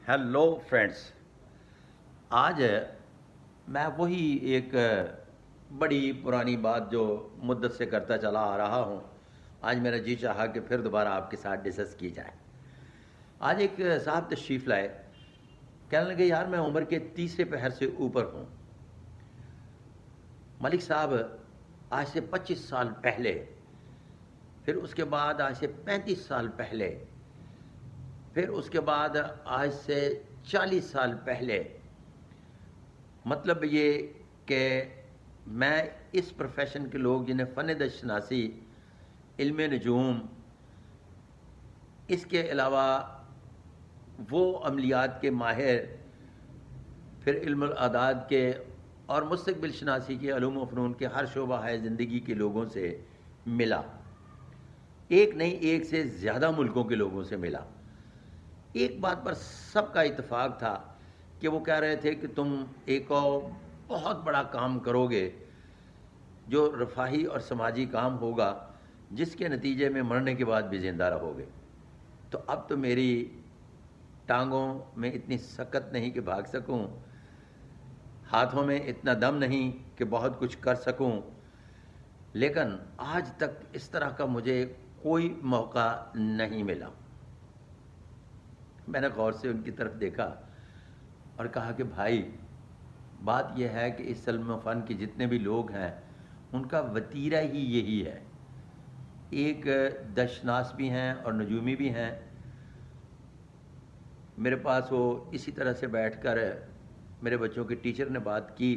Hello friends, آج میں وہی ایک بڑی پرانی بات جو مدت سے کرتا چلا آ رہا ہوں، آج میرا جی چاہا کہ پھر دوبارہ آپ کے ساتھ ڈسکس کی جائے۔ آج ایک صاحب تشریف لائے، کہنے لگے یار میں عمر کے تیسرے پہر سے اوپر ہوں۔ ملک صاحب آج سے 25 سال پہلے، پھر اس کے بعد آج سے 35 سال پہلے، پھر اس کے بعد آج سے 40 سال پہلے، مطلب یہ کہ میں اس پروفیشن کے لوگ جنہیں فن دش شناسی، علم نجوم، اس کے علاوہ وہ عملیات کے ماہر، پھر علم الاعداد کے اور مستقبل شناسی کے علوم و فنون کے ہر شعبہ ہے زندگی کے لوگوں سے ملا، ایک نہیں ایک سے زیادہ ملکوں کے لوگوں سے ملا۔ ایک بات پر سب کا اتفاق تھا کہ وہ کہہ رہے تھے کہ تم ایک اور بہت بڑا کام کرو گے جو رفاہی اور سماجی کام ہوگا، جس کے نتیجے میں مرنے کے بعد بھی زندہ رہو گے۔ تو اب تو میری ٹانگوں میں اتنی سکت نہیں کہ بھاگ سکوں، ہاتھوں میں اتنا دم نہیں کہ بہت کچھ کر سکوں، لیکن آج تک اس طرح کا مجھے کوئی موقع نہیں ملا۔ میں نے غور سے ان کی طرف دیکھا اور کہا کہ بھائی، بات یہ ہے کہ اس علم و فن کے جتنے بھی لوگ ہیں ان کا وتیرہ ہی یہی ہے۔ ایک دشناس بھی ہیں اور نجومی بھی ہیں۔ میرے پاس وہ اسی طرح سے بیٹھ کر میرے بچوں کے ٹیچر نے بات کی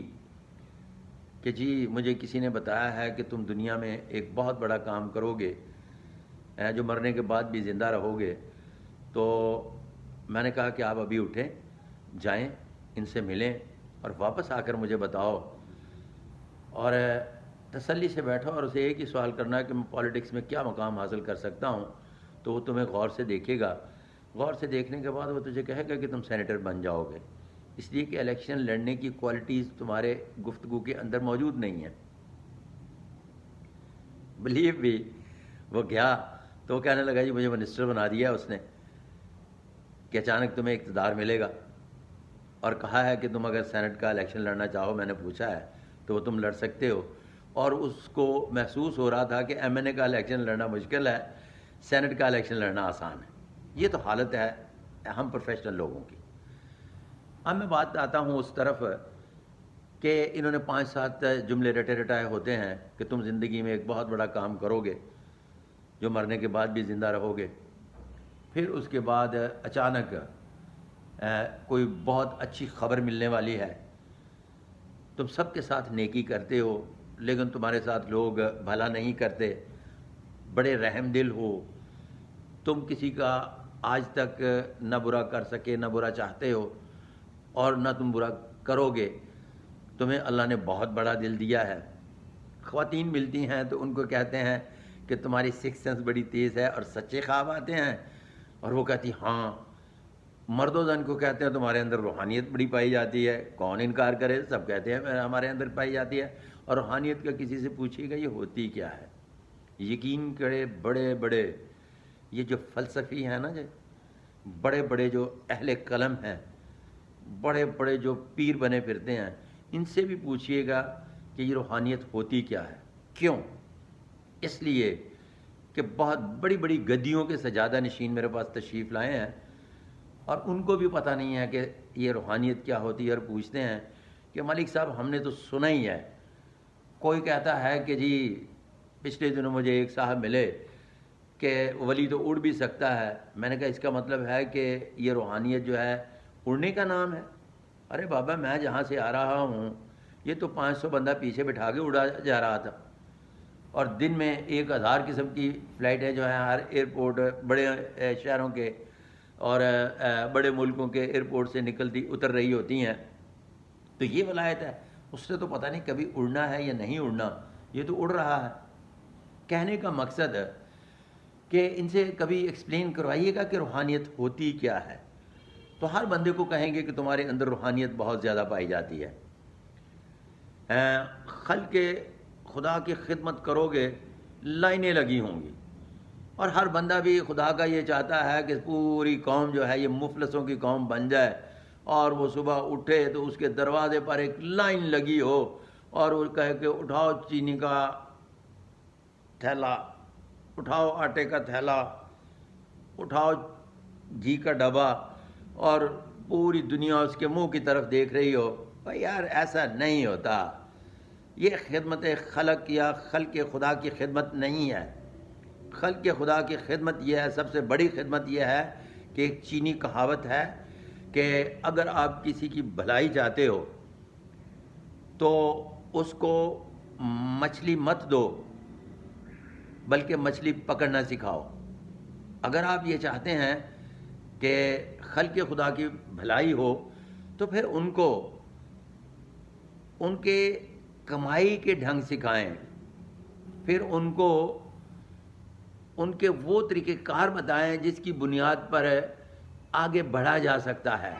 کہ جی مجھے کسی نے بتایا ہے کہ تم دنیا میں ایک بہت بڑا کام کرو گے جو مرنے کے بعد بھی زندہ رہو گے۔ تو میں نے کہا کہ آپ ابھی اٹھیں، جائیں ان سے ملیں اور واپس آ کر مجھے بتاؤ، اور تسلی سے بیٹھو اور اسے ایک ہی سوال کرنا کہ میں پالیٹکس میں کیا مقام حاصل کر سکتا ہوں، تو وہ تمہیں غور سے دیکھے گا۔ غور سے دیکھنے کے بعد وہ تجھے کہے گا کہ تم سینیٹر بن جاؤ گے، اس لیے کہ الیکشن لڑنے کی کوالٹیز تمہارے گفتگو کے اندر موجود نہیں ہیں۔ بلیو بھی وہ گیا تو وہ کہنے لگا جی مجھے منسٹر بنا دیا اس نے کہ اچانک تمہیں اقتدار ملے گا، اور کہا ہے کہ تم اگر سینٹ کا الیکشن لڑنا چاہو، میں نے پوچھا ہے تو وہ تم لڑ سکتے ہو۔ اور اس کو محسوس ہو رہا تھا کہ ایم این اے کا الیکشن لڑنا مشکل ہے، سینٹ کا الیکشن لڑنا آسان ہے۔ یہ تو حالت ہے ہم پروفیشنل لوگوں کی۔ اب میں بات آتا ہوں اس طرف کہ انہوں نے 5-7 جملے رٹے رٹائے ہوتے ہیں کہ تم زندگی میں ایک بہت بڑا کام کرو گے جو مرنے کے بعد بھی زندہ رہو گے۔ پھر اس کے بعد اچانک کوئی بہت اچھی خبر ملنے والی ہے، تم سب کے ساتھ نیکی کرتے ہو لیکن تمہارے ساتھ لوگ بھلا نہیں کرتے، بڑے رحم دل ہو، تم کسی کا آج تک نہ برا کر سکے، نہ برا چاہتے ہو اور نہ تم برا کرو گے، تمہیں اللہ نے بہت بڑا دل دیا ہے۔ خواتین ملتی ہیں تو ان کو کہتے ہیں کہ تمہاری سکس سینس بڑی تیز ہے اور سچے خواب آتے ہیں، اور وہ کہتی ہاں۔ مرد و زن کو کہتے ہیں تمہارے اندر روحانیت بڑی پائی جاتی ہے، کون انکار کرے، سب کہتے ہیں ہمارے اندر پائی جاتی ہے۔ اور روحانیت کا کسی سے پوچھیے گا یہ ہوتی کیا ہے؟ یقین کرے بڑے بڑے یہ جو فلسفی ہیں نا، جو بڑے بڑے جو اہل قلم ہیں، بڑے بڑے جو پیر بنے پھرتے ہیں، ان سے بھی پوچھیے گا کہ یہ روحانیت ہوتی کیا ہے۔ کیوں؟ اس لیے کہ بہت بڑی بڑی گدیوں کے سجادہ نشین میرے پاس تشریف لائے ہیں اور ان کو بھی پتہ نہیں ہے کہ یہ روحانیت کیا ہوتی ہے، اور پوچھتے ہیں کہ ملک صاحب ہم نے تو سنا ہی ہے۔ کوئی کہتا ہے کہ جی پچھلے دنوں مجھے ایک صاحب ملے کہ ولی تو اڑ بھی سکتا ہے۔ میں نے کہا اس کا مطلب ہے کہ یہ روحانیت جو ہے اڑنے کا نام ہے؟ ارے بابا میں جہاں سے آ رہا ہوں یہ تو 500 بندہ پیچھے بٹھا کے اڑا جا رہا تھا، اور دن میں 1000 قسم کی فلائٹیں جو ہیں ہر ایئرپورٹ بڑے شہروں کے اور بڑے ملکوں کے ایئرپورٹ سے نکلتی اتر رہی ہوتی ہیں۔ تو یہ ولایت ہے؟ اس سے تو پتہ نہیں کبھی اڑنا ہے یا نہیں اڑنا، یہ تو اڑ رہا ہے۔ کہنے کا مقصد ہے کہ ان سے کبھی ایکسپلین کروائیے گا کہ روحانیت ہوتی کیا ہے، تو ہر بندے کو کہیں گے کہ تمہارے اندر روحانیت بہت زیادہ پائی جاتی ہے۔ خلق خدا کی خدمت کرو گے، لائنیں لگی ہوں گی، اور ہر بندہ بھی خدا کا یہ چاہتا ہے کہ پوری قوم جو ہے یہ مفلسوں کی قوم بن جائے، اور وہ صبح اٹھے تو اس کے دروازے پر ایک لائن لگی ہو اور وہ کہے کہ اٹھاؤ چینی کا تھیلا، اٹھاؤ آٹے کا تھیلا، اٹھاؤ گھی کا ڈبہ، اور پوری دنیا اس کے منہ کی طرف دیکھ رہی ہو۔ بھائی یار ایسا نہیں ہوتا، یہ خدمت خلق یا خلق خدا کی خدمت نہیں ہے۔ خلق خدا کی خدمت یہ ہے، سب سے بڑی خدمت یہ ہے کہ ایک چینی کہاوت ہے کہ اگر آپ کسی کی بھلائی چاہتے ہو تو اس کو مچھلی مت دو بلکہ مچھلی پکڑنا سکھاؤ۔ اگر آپ یہ چاہتے ہیں کہ خلق خدا کی بھلائی ہو تو پھر ان کو ان کے کمائی کے ڈھنگ سکھائیں، پھر ان کو ان کے وہ طریقہ کار بتائیں جس کی بنیاد پر آگے بڑھا جا سکتا ہے۔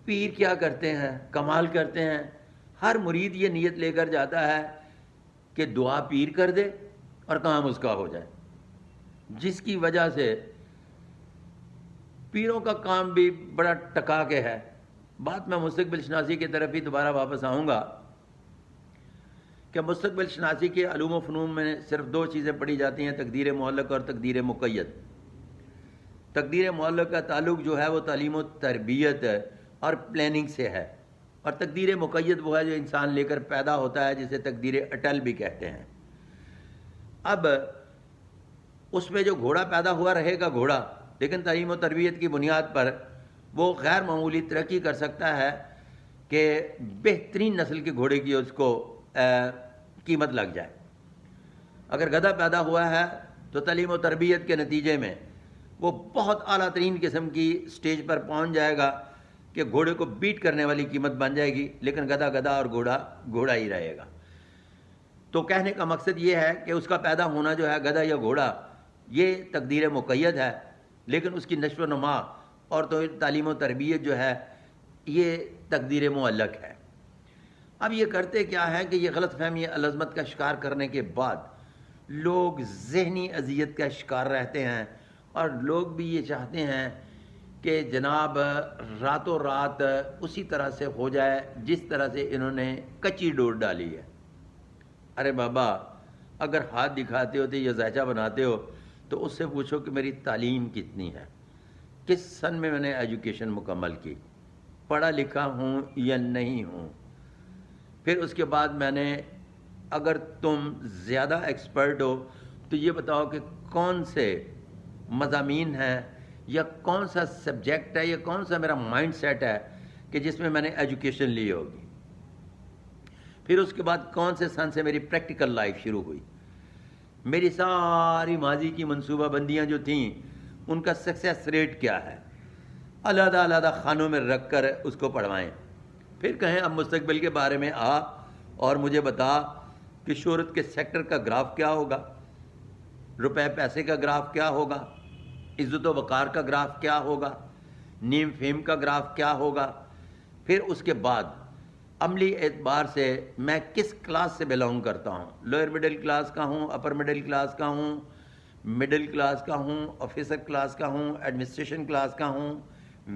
پیر کیا کرتے ہیں؟ کمال کرتے ہیں۔ ہر مرید یہ نیت لے کر جاتا ہے کہ دعا پیر کر دے اور کام اس کا ہو جائے، جس کی وجہ سے پیروں کا کام بھی بڑا ٹکا کے ہے۔ بات میں مستقبل شناسی کی طرف ہی دوبارہ واپس آؤں گا کہ مستقبل شناسی کے علوم و فنون میں صرف دو چیزیں پڑھی جاتی ہیں، تقدیر معلق اور تقدیر مقید۔ تقدیر معلق کا تعلق جو ہے وہ تعلیم و تربیت اور پلاننگ سے ہے، اور تقدیر مقید وہ ہے جو انسان لے کر پیدا ہوتا ہے، جسے تقدیر اٹل بھی کہتے ہیں۔ اب اس میں جو گھوڑا پیدا ہوا رہے گا گھوڑا، لیکن تعلیم و تربیت کی بنیاد پر وہ غیر معمولی ترقی کر سکتا ہے کہ بہترین نسل کے گھوڑے کی اس کو قیمت لگ جائے۔ اگر گدھا پیدا ہوا ہے تو تعلیم و تربیت کے نتیجے میں وہ بہت اعلیٰ ترین قسم کی سٹیج پر پہنچ جائے گا کہ گھوڑے کو بیٹ کرنے والی قیمت بن جائے گی، لیکن گدھا گدھا اور گھوڑا گھوڑا ہی رہے گا۔ تو کہنے کا مقصد یہ ہے کہ اس کا پیدا ہونا جو ہے گدھا یا گھوڑا، یہ تقدیر مقید ہے، لیکن اس کی نشو و نما اور تو تعلیم و تربیت جو ہے یہ تقدیر معلق ہے۔ اب یہ کرتے کیا ہے کہ یہ غلط فہمی العظمت کا شکار کرنے کے بعد لوگ ذہنی اذیت کا شکار رہتے ہیں، اور لوگ بھی یہ چاہتے ہیں کہ جناب راتوں رات اسی طرح سے ہو جائے جس طرح سے انہوں نے کچی ڈور ڈالی ہے۔ ارے بابا، اگر ہاتھ دکھاتے ہوتے یا ذائچہ بناتے ہو تو اس سے پوچھو کہ میری تعلیم کتنی ہے، کس سن میں نے ایجوکیشن مکمل کی، پڑھا لکھا ہوں یا نہیں ہوں۔ پھر اس کے بعد میں نے، اگر تم زیادہ ایکسپرٹ ہو تو یہ بتاؤ کہ کون سے مضامین ہیں یا کون سا سبجیکٹ ہے یا کون سا میرا مائنڈ سیٹ ہے کہ جس میں نے ایجوکیشن لی ہوگی۔ پھر اس کے بعد کون سے سن سے میری پریکٹیکل لائف شروع ہوئی، میری ساری ماضی کی منصوبہ بندیاں جو تھیں ان کا سکسیس ریٹ کیا ہے، علیحدہ علیحدہ خانوں میں رکھ کر اس کو پڑھوائیں۔ پھر کہیں اب مستقبل کے بارے میں آ اور مجھے بتا کہ شہرت کے سیکٹر کا گراف کیا ہوگا، روپے پیسے کا گراف کیا ہوگا، عزت و وقار کا گراف کیا ہوگا، نیم فیم کا گراف کیا ہوگا۔ پھر اس کے بعد عملی اعتبار سے میں کس کلاس سے بیلونگ کرتا ہوں، لوئر مڈل کلاس کا ہوں، اپر مڈل کلاس کا ہوں، مڈل کلاس کا ہوں، آفیسر کلاس کا ہوں، ایڈمنسٹریشن کلاس کا ہوں،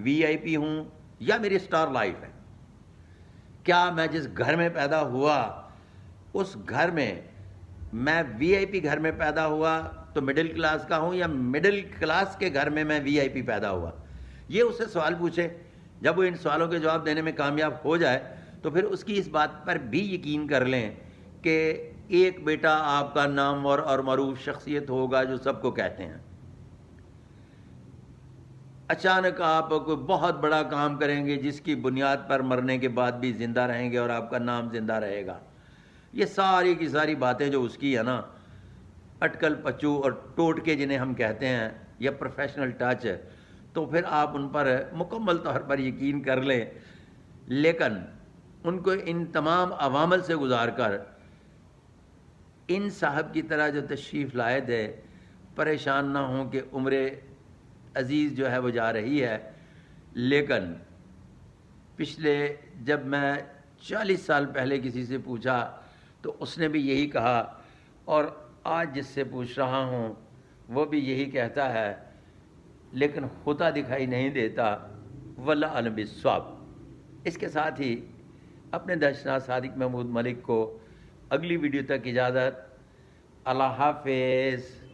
وی آئی پی ہوں، یا میری سٹار لائف ہے۔ کیا میں جس گھر میں پیدا ہوا اس گھر میں وی آئی پی گھر میں پیدا ہوا تو مڈل کلاس کا ہوں، یا مڈل کلاس کے گھر میں وی آئی پی پیدا ہوا؟ یہ اسے سوال پوچھے۔ جب وہ ان سوالوں کے جواب دینے میں کامیاب ہو جائے تو پھر اس کی اس بات پر بھی یقین کر لیں کہ ایک بیٹا آپ کا نامور اور معروف شخصیت ہوگا جو سب کو کہتے ہیں۔ اچانک آپ کوئی بہت بڑا کام کریں گے جس کی بنیاد پر مرنے کے بعد بھی زندہ رہیں گے اور آپ کا نام زندہ رہے گا۔ یہ ساری کی ساری باتیں جو اس کی ہے نا، اٹکل پچو اور ٹوٹ کے جنہیں ہم کہتے ہیں، یا پروفیشنل ٹچ، تو پھر آپ ان پر مکمل طور پر یقین کر لیں، لیکن ان کو ان تمام عوامل سے گزار کر ان صاحب کی طرح جو تشریف لائے تھے پریشان نہ ہوں کہ عمر عزیز جو ہے وہ جا رہی ہے۔ لیکن پچھلے جب میں 40 سال پہلے کسی سے پوچھا تو اس نے بھی یہی کہا، اور آج جس سے پوچھ رہا ہوں وہ بھی یہی کہتا ہے، لیکن خدا دکھائی نہیں دیتا، واللہ اعلم بالصواب۔ اس کے ساتھ ہی اپنے دہشتناک صادق محمود ملک کو اگلی ویڈیو تک اجازت۔ اللہ حافظ۔